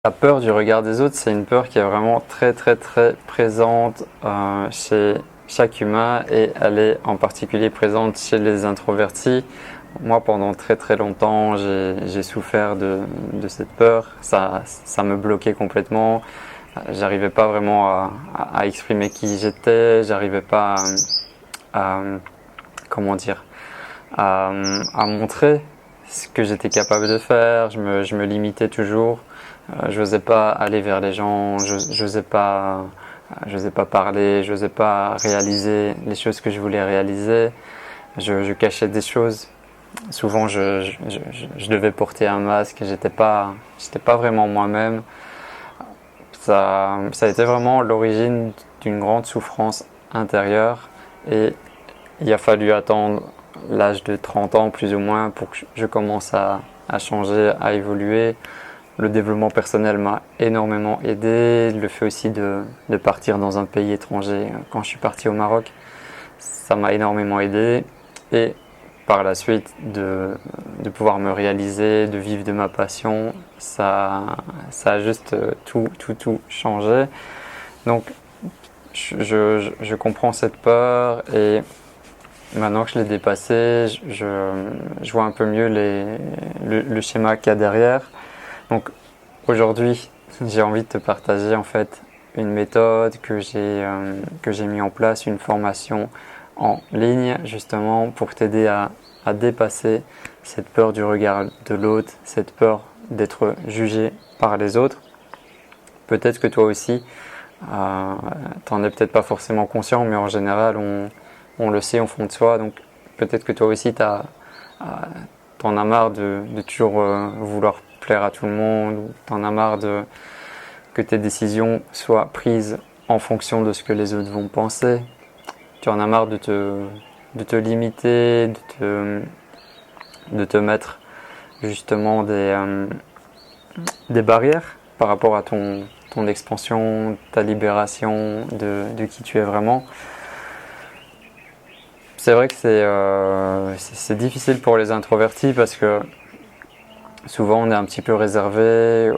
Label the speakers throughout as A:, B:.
A: La peur du regard des autres, c'est une peur qui est vraiment très très très présente chez chaque humain et elle est en particulier présente chez les introvertis. Moi, pendant très très longtemps, j'ai souffert de cette peur. Ça me bloquait complètement. J'arrivais pas vraiment à exprimer qui j'étais. J'arrivais pas à comment dire, à montrer ce que j'étais capable de faire. Je me limitais toujours. Je n'osais pas aller vers les gens. Je n'osais pas parler. Je n'osais pas réaliser les choses que je voulais réaliser. Je cachais des choses. Souvent, je devais porter un masque. J'étais pas vraiment moi-même. Ça a été vraiment l'origine d'une grande souffrance intérieure. Et il a fallu attendre l'âge de 30 ans plus ou moins pour que je commence à changer, à évoluer. Le développement personnel m'a énormément aidé. Le fait aussi de partir dans un pays étranger. Quand je suis parti au Maroc, ça m'a énormément aidé. Et par la suite, de pouvoir me réaliser, de vivre de ma passion, ça a juste tout changé. Donc, je comprends cette peur et maintenant que je l'ai dépassé, je vois un peu mieux le schéma qu'il y a derrière. Donc aujourd'hui, j'ai envie de te partager en fait une méthode que j'ai mis en place, une formation en ligne justement pour t'aider à dépasser cette peur du regard de l'autre, cette peur d'être jugé par les autres. Peut-être que toi aussi, t'en es peut-être pas forcément conscient, mais en général, on le sait au fond de soi. Donc peut-être que toi aussi, t'en as marre de toujours vouloir plaire à tout le monde, ou t'en as marre que tes décisions soient prises en fonction de ce que les autres vont penser. Tu en as marre de te limiter, de te mettre justement des barrières par rapport à ton expansion, ta libération de qui tu es vraiment. C'est vrai que c'est difficile pour les introvertis parce que souvent on est un petit peu réservé,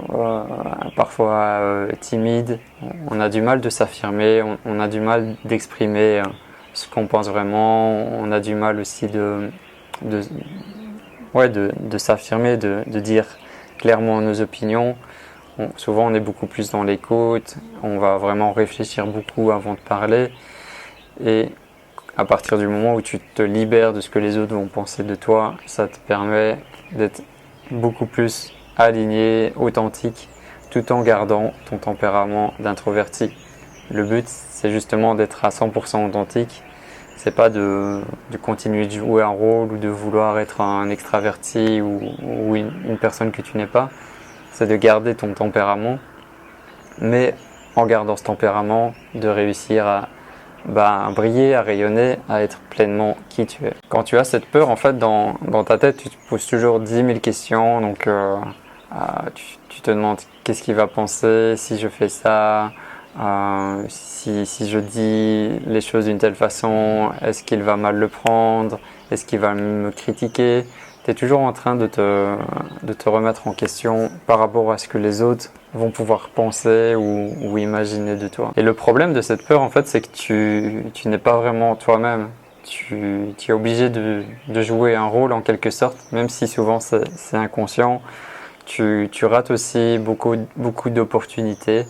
A: parfois timide. On a du mal de s'affirmer, on a du mal d'exprimer ce qu'on pense vraiment. On a du mal aussi de s'affirmer, de dire clairement nos opinions. Souvent on est beaucoup plus dans l'écoute, on va vraiment réfléchir beaucoup avant de parler. Et à partir du moment où tu te libères de ce que les autres vont penser de toi, ça te permet d'être beaucoup plus aligné, authentique, tout en gardant ton tempérament d'introverti. Le but, c'est justement d'être à 100% authentique. C'est pas de continuer de jouer un rôle ou de vouloir être un extraverti ou une personne que tu n'es pas. C'est de garder ton tempérament, mais en gardant ce tempérament, de réussir à briller, à rayonner, à être pleinement qui tu es. Quand tu as cette peur, en fait, dans ta tête, tu te poses toujours 10 000 questions. Donc, tu te demandes qu'est-ce qu'il va penser si je fais ça, si je dis les choses d'une telle façon, est-ce qu'il va mal le prendre, est-ce qu'il va me critiquer. Tu es toujours en train de te remettre en question par rapport à ce que les autres vont pouvoir penser ou imaginer de toi. Et le problème de cette peur, en fait, c'est que tu n'es pas vraiment toi-même. Tu es obligé de jouer un rôle en quelque sorte, même si souvent c'est inconscient. Tu rates aussi beaucoup d'opportunités.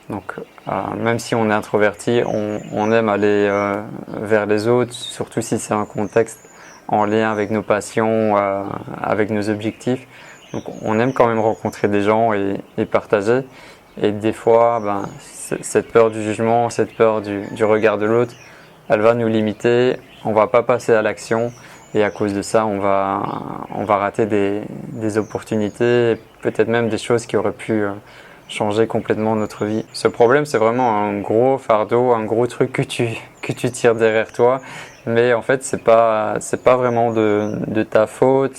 A: Donc, même si on est introverti, on aime aller vers les autres, surtout si c'est un contexte en lien avec nos passions, avec nos objectifs. Donc on aime quand même rencontrer des gens et partager. Et des fois, cette peur du jugement, cette peur du regard de l'autre, elle va nous limiter. On va pas passer à l'action. Et à cause de ça, on va rater des opportunités, peut-être même des choses qui auraient pu changer complètement notre vie. Ce problème, c'est vraiment un gros fardeau, un gros truc que tu tires derrière toi. Mais en fait, c'est pas vraiment de ta faute.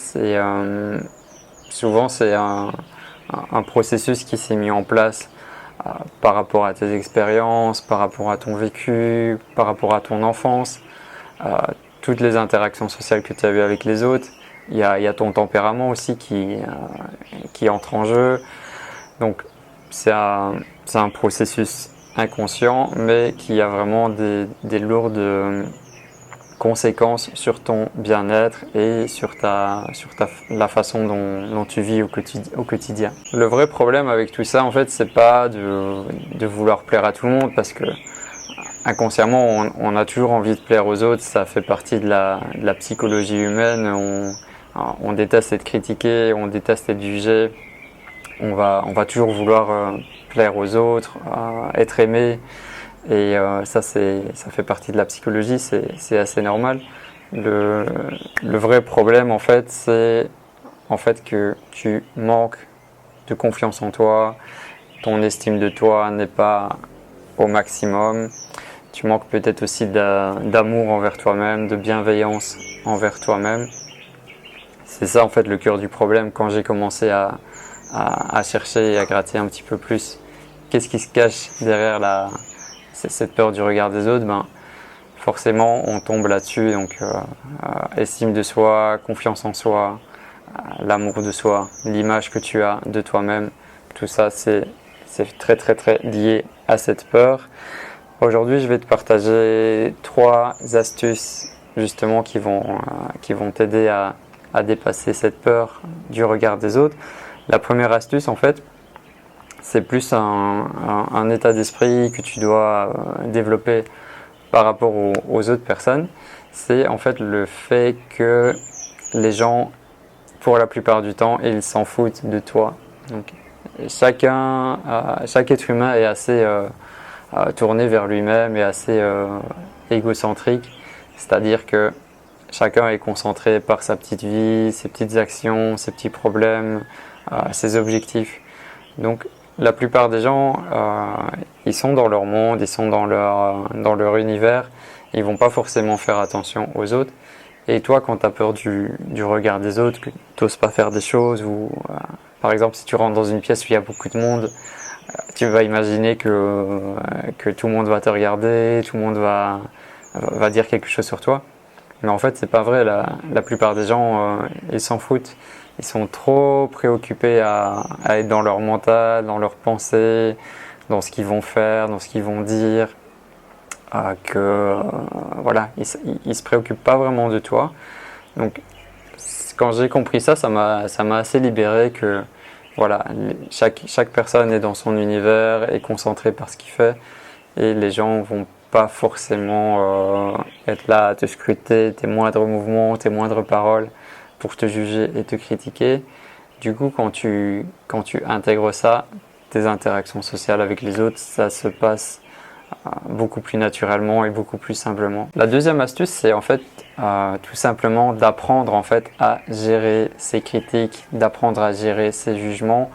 A: Souvent, c'est un processus qui s'est mis en place par rapport à tes expériences, par rapport à ton vécu, par rapport à ton enfance, toutes les interactions sociales que tu as eues avec les autres. Il y a ton tempérament aussi qui entre en jeu. Donc, c'est un processus inconscient, mais qui a vraiment des lourdes conséquences sur ton bien-être et sur la façon dont tu vis au quotidien. Le vrai problème avec tout ça, en fait, c'est pas de vouloir plaire à tout le monde, parce que inconsciemment, on a toujours envie de plaire aux autres. Ça fait partie de la psychologie humaine. On déteste être critiqué, on déteste être jugé. On va toujours vouloir plaire aux autres, être aimé. Et ça fait partie de la psychologie, c'est assez normal. Le vrai problème, en fait, c'est en fait que tu manques de confiance en toi, ton estime de toi n'est pas au maximum, tu manques peut-être aussi d'amour envers toi-même, de bienveillance envers toi-même. C'est ça, en fait, le cœur du problème. Quand j'ai commencé à chercher et à gratter un petit peu plus, qu'est-ce qui se cache derrière cette peur du regard des autres, forcément on tombe là-dessus. Donc estime de soi, confiance en soi, l'amour de soi, l'image que tu as de toi-même, tout ça c'est très très très lié à cette peur. Aujourd'hui, je vais te partager 3 astuces justement qui vont t'aider à dépasser cette peur du regard des autres. La première astuce, en fait, c'est plus un état d'esprit que tu dois développer par rapport aux autres personnes. C'est en fait le fait que les gens, pour la plupart du temps, ils s'en foutent de toi. Donc, chaque être humain est assez tourné vers lui-même et assez égocentrique. C'est-à-dire que chacun est concentré par sa petite vie, ses petites actions, ses petits problèmes, ses objectifs. Donc, la plupart des gens, ils sont dans leur monde, ils sont dans leur univers, ils vont pas forcément faire attention aux autres. Et toi, quand tu as peur du regard des autres, que tu n'oses pas faire des choses, ou par exemple si tu rentres dans une pièce où il y a beaucoup de monde, tu vas imaginer que tout le monde va te regarder, tout le monde va dire quelque chose sur toi. Mais en fait, c'est pas vrai. La plupart des gens, ils s'en foutent. Ils sont trop préoccupés à être dans leur mental, dans leurs pensées, dans ce qu'ils vont faire, dans ce qu'ils vont dire, voilà, ils se préoccupent pas vraiment de toi. Donc, quand j'ai compris ça, ça m'a assez libéré que voilà, chaque personne est dans son univers, est concentrée par ce qu'il fait, et les gens vont pas forcément être là à te scruter tes moindres mouvements, tes moindres paroles pour te juger et te critiquer. Du coup, quand tu intègres ça, tes interactions sociales avec les autres, ça se passe beaucoup plus naturellement et beaucoup plus simplement. La deuxième astuce, c'est en fait tout simplement d'apprendre en fait à gérer ses critiques, d'apprendre à gérer ses jugements.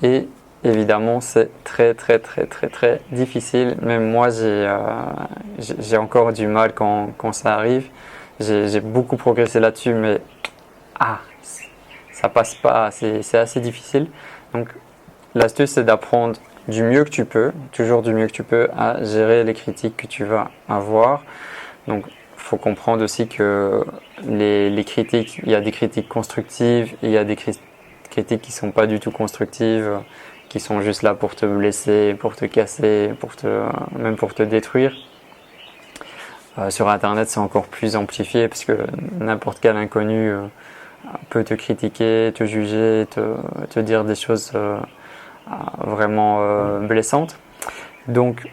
A: Et évidemment, c'est très très très très très difficile. Même moi, j'ai encore du mal quand ça arrive. J'ai beaucoup progressé là-dessus, mais ça passe pas. C'est assez difficile. Donc, l'astuce, c'est d'apprendre du mieux que tu peux, toujours du mieux que tu peux, à gérer les critiques que tu vas avoir. Donc, il faut comprendre aussi que les critiques, il y a des critiques constructives et il y a des critiques qui sont pas du tout constructives, qui sont juste là pour te blesser, pour te casser, même pour te détruire. Sur Internet, c'est encore plus amplifié parce que n'importe quel inconnu peut te critiquer, te juger, te dire des choses vraiment blessantes. Donc,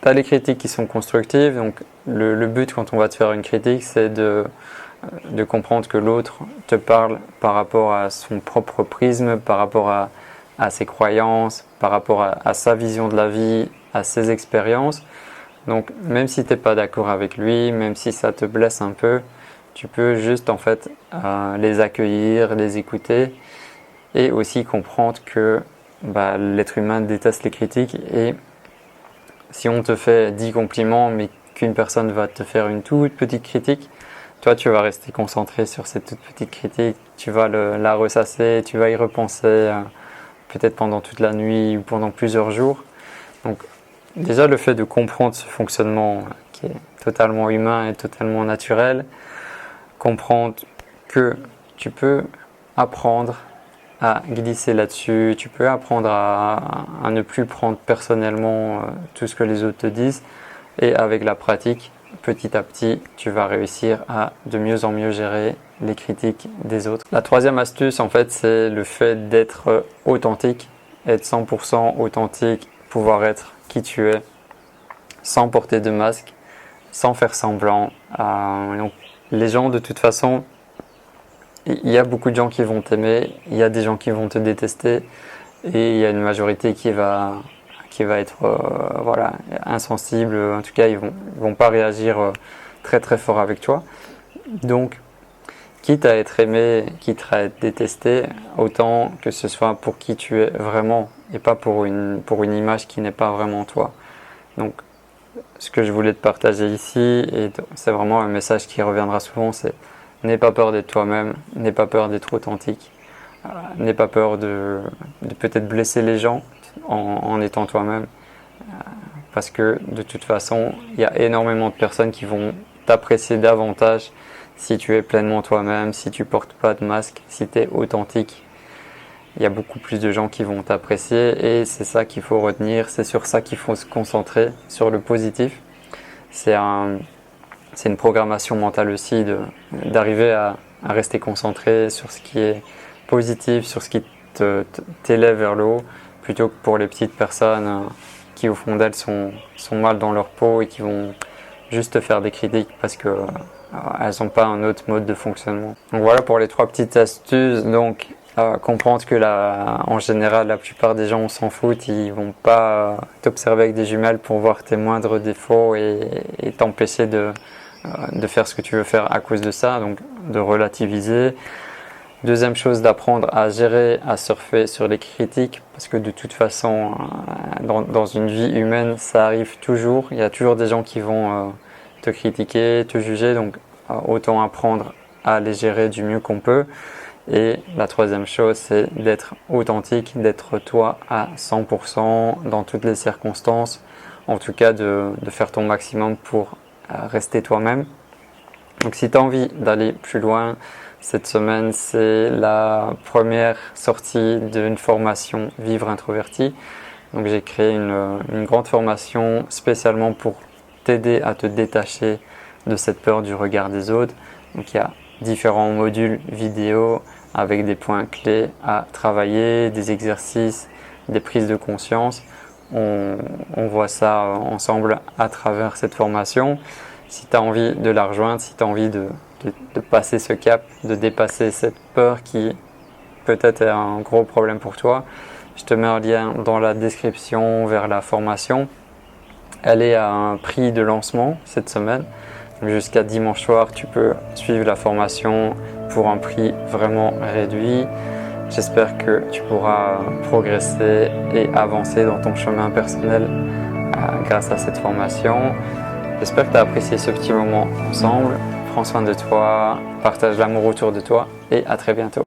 A: tu as les critiques qui sont constructives. Donc, le but quand on va te faire une critique, c'est de comprendre que l'autre te parle par rapport à son propre prisme, par rapport à ses croyances, par rapport à sa vision de la vie, à ses expériences. Donc, même si tu n'es pas d'accord avec lui, même si ça te blesse un peu, tu peux juste en fait les accueillir, les écouter et aussi comprendre que l'être humain déteste les critiques. Et si on te fait 10 compliments mais qu'une personne va te faire une toute petite critique, toi tu vas rester concentré sur cette toute petite critique, tu vas la ressasser, tu vas y repenser peut-être pendant toute la nuit ou pendant plusieurs jours. Donc déjà le fait de comprendre ce fonctionnement qui est totalement humain et totalement naturel, comprendre que tu peux apprendre à glisser là-dessus, tu peux apprendre à ne plus prendre personnellement tout ce que les autres te disent. Et avec la pratique, petit à petit, tu vas réussir à de mieux en mieux gérer les critiques des autres. La troisième astuce, en fait, c'est le fait d'être authentique, être 100% authentique, pouvoir être qui tu es, sans porter de masque, sans faire semblant. Donc, les gens, de toute façon, il y a beaucoup de gens qui vont t'aimer, il y a des gens qui vont te détester, et il y a une majorité qui va être voilà, insensible. En tout cas, ils vont pas réagir très très fort avec toi. Donc, quitte à être aimé, quitte à être détesté, autant que ce soit pour qui tu es vraiment et pas pour une image qui n'est pas vraiment toi. Donc, ce que je voulais te partager ici, et c'est vraiment un message qui reviendra souvent, c'est n'aie pas peur d'être toi-même, n'aie pas peur d'être authentique, n'aie pas peur de peut-être blesser les gens en étant toi-même, parce que de toute façon, il y a énormément de personnes qui vont t'apprécier davantage si tu es pleinement toi-même, si tu portes pas de masque, si tu es authentique. Il y a beaucoup plus de gens qui vont t'apprécier et c'est ça qu'il faut retenir, c'est sur ça qu'il faut se concentrer, sur le positif. C'est une programmation mentale aussi d'arriver à rester concentré sur ce qui est positif, sur ce qui t'élève vers le haut, plutôt que pour les petites personnes qui au fond d'elles sont mal dans leur peau et qui vont juste te faire des critiques parce que elles n'ont pas un autre mode de fonctionnement. Donc voilà pour les 3 petites astuces. Donc comprendre que en général la plupart des gens s'en foutent, ils vont pas t'observer avec des jumelles pour voir tes moindres défauts et t'empêcher de faire ce que tu veux faire à cause de ça, donc de relativiser. Deuxième chose, d'apprendre à gérer, à surfer sur les critiques, parce que de toute façon, dans une vie humaine, ça arrive toujours. Il y a toujours des gens qui vont te critiquer, te juger, donc autant apprendre à les gérer du mieux qu'on peut. Et la troisième chose, c'est d'être authentique, d'être toi à 100% dans toutes les circonstances. En tout cas, de faire ton maximum pour rester toi-même. Donc si tu as envie d'aller plus loin, cette semaine, c'est la première sortie d'une formation Vivre Introverti. Donc j'ai créé une grande formation spécialement pour t'aider à te détacher de cette peur du regard des autres. Donc il y a différents modules vidéo avec des points clés à travailler, des exercices, des prises de conscience. On voit ça ensemble à travers cette formation. Si tu as envie de la rejoindre, si tu as envie de passer ce cap, de dépasser cette peur qui peut-être est un gros problème pour toi, je te mets un lien dans la description vers la formation. Elle est à un prix de lancement cette semaine. Jusqu'à dimanche soir, tu peux suivre la formation pour un prix vraiment réduit. J'espère que tu pourras progresser et avancer dans ton chemin personnel grâce à cette formation. J'espère que tu as apprécié ce petit moment ensemble. Prends soin de toi, partage l'amour autour de toi et à très bientôt.